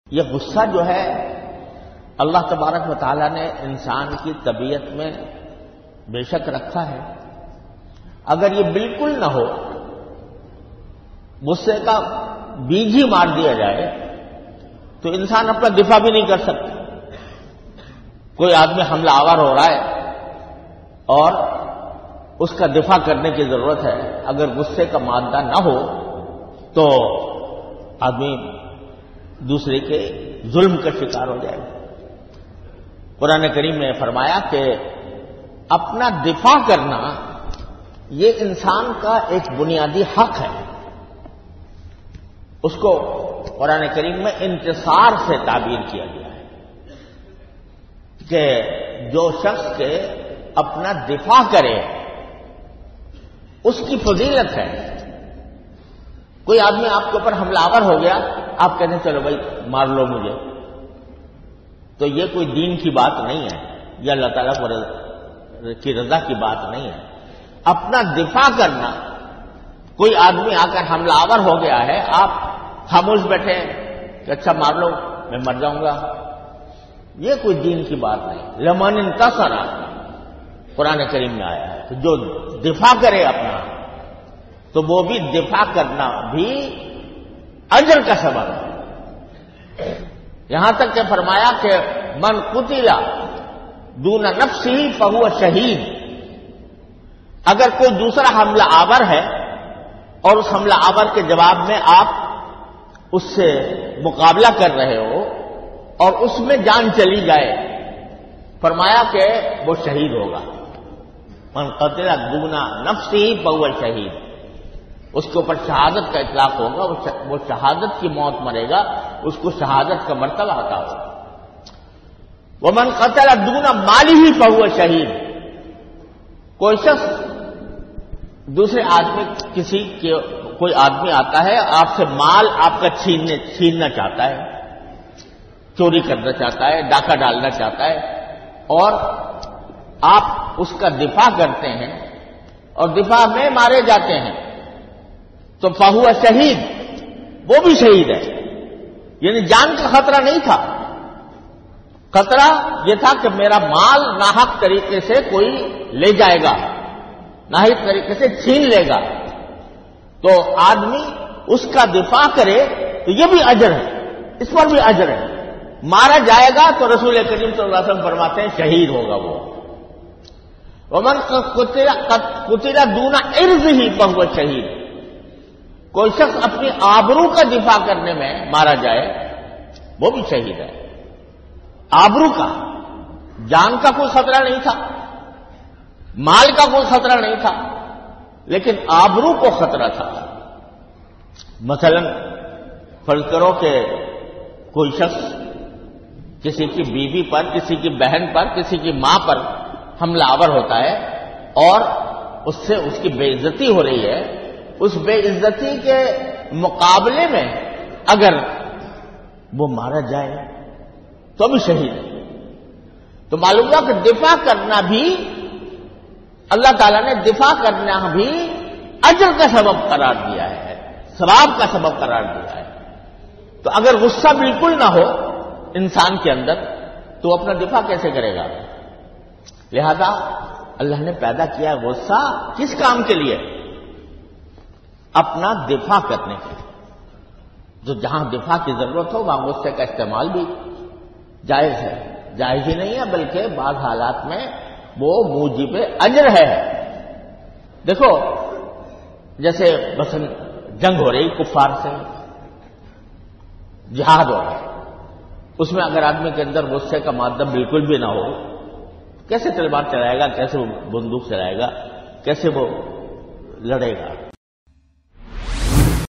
یہ غصہ جو ہے اللہ تبارک و تعالیٰ نے انسان کی طبیعت میں بے شک رکھا ہے. اگر یہ بالکل نہ ہو، غصے کا بیج ہی مار دیا جائے تو انسان اپنا دفاع بھی نہیں کر سکتا. کوئی آدمی حملہ آور ہو رہا ہے اور اس کا دفاع کرنے کی ضرورت ہے، اگر غصے کا مادہ نہ ہو تو آدمی دوسرے کے ظلم کا شکار ہو جائے. قرآن کریم نے فرمایا کہ اپنا دفاع کرنا یہ انسان کا ایک بنیادی حق ہے. اس کو قرآن کریم میں انتصار سے تعبیر کیا گیا ہے کہ جو شخص کے اپنا دفاع کرے اس کی فضیلت ہے. کوئی آدمی آپ کے اوپر حملہ آور ہو گیا، آپ کہتے ہیں چلو بھائی مار لو مجھے، تو یہ کوئی دین کی بات نہیں ہے، یہ اللہ تعالیٰ کی رضا کی بات نہیں ہے. اپنا دفاع کرنا، کوئی آدمی آ کر حملہ آور ہو گیا ہے، آپ خاموش بیٹھے کہ اچھا مار لو میں مر جاؤں گا، یہ کوئی دین کی بات نہیں. لمن انتصر قرآن کریم میں آیا ہے، تو جو دفاع کرے اپنا تو وہ بھی دفاع کرنا بھی اجر کا سبب ہے. یہاں تک کہ فرمایا کہ من قتل دون نفسہ فہو شہید. اگر کوئی دوسرا حملہ آور ہے اور اس حملہ آور کے جواب میں آپ اس سے مقابلہ کر رہے ہو اور اس میں جان چلی جائے، فرمایا کہ وہ شہید ہوگا. من قتل دون نفسہ فہو شہید، اس کے اوپر شہادت کا اطلاق ہوگا، وہ شہادت کی موت مرے گا، اس کو شہادت کا مرتبہ عطا ہوگا. ومن قتل دون مالہ فہو شہید. کوئی شخص دوسرے آدمی کوئی آدمی آتا ہے آپ سے مال آپ کا چھیننا چاہتا ہے، چوری کرنا چاہتا ہے، ڈاکہ ڈالنا چاہتا ہے، اور آپ اس کا دفاع کرتے ہیں اور دفاع میں مارے جاتے ہیں تو فہو شہید، وہ بھی شہید ہے. یعنی جان کا خطرہ نہیں تھا، خطرہ یہ تھا کہ میرا مال ناحق طریقے سے کوئی لے جائے گا، ناحق طریقے سے چھین لے گا. تو آدمی اس کا دفاع کرے تو یہ بھی اجر ہے، اس پر بھی اجر ہے. مارا جائے گا تو رسول کریم صلی اللہ علیہ وسلم فرماتے ہیں شہید ہوگا وہ. ومن قتل دون عرضہ فہو شہید. کوئی شخص اپنی آبرو کا دفاع کرنے میں مارا جائے وہ بھی شہید ہے. آبرو کا، جان کا کوئی خطرہ نہیں تھا، مال کا کوئی خطرہ نہیں تھا، لیکن آبرو کو خطرہ تھا. مثلا فرض کرو کہ کوئی شخص کسی کی بیوی پر، کسی کی بہن پر، کسی کی ماں پر حملہ آور ہوتا ہے اور اس سے اس کی بے عزتی ہو رہی ہے. اس بے عزتی کے مقابلے میں اگر وہ مارا جائے تو بھی شہید ہے. تو معلوم ہوا کہ دفاع کرنا بھی، اللہ تعالیٰ نے دفاع کرنا بھی اجر کا سبب قرار دیا ہے، ثواب کا سبب قرار دیا ہے. تو اگر غصہ بالکل نہ ہو انسان کے اندر تو اپنا دفاع کیسے کرے گا؟ لہذا اللہ نے پیدا کیا غصہ کس کام کے لیے؟ اپنا دفاع کرنے کے لیے. جو جہاں دفاع کی ضرورت ہو وہاں غصے کا استعمال بھی جائز ہے. جائز ہی نہیں ہے بلکہ بعض حالات میں وہ موجب اجر ہے. دیکھو جیسے مثلا جنگ ہو رہی کفار سے، جہاد ہو رہا ہے، اس میں اگر آدمی کے اندر غصے کا مادہ بالکل بھی نہ ہو، کیسے تلوار چلائے گا، کیسے وہ بندوق چلائے گا، کیسے وہ لڑے گا؟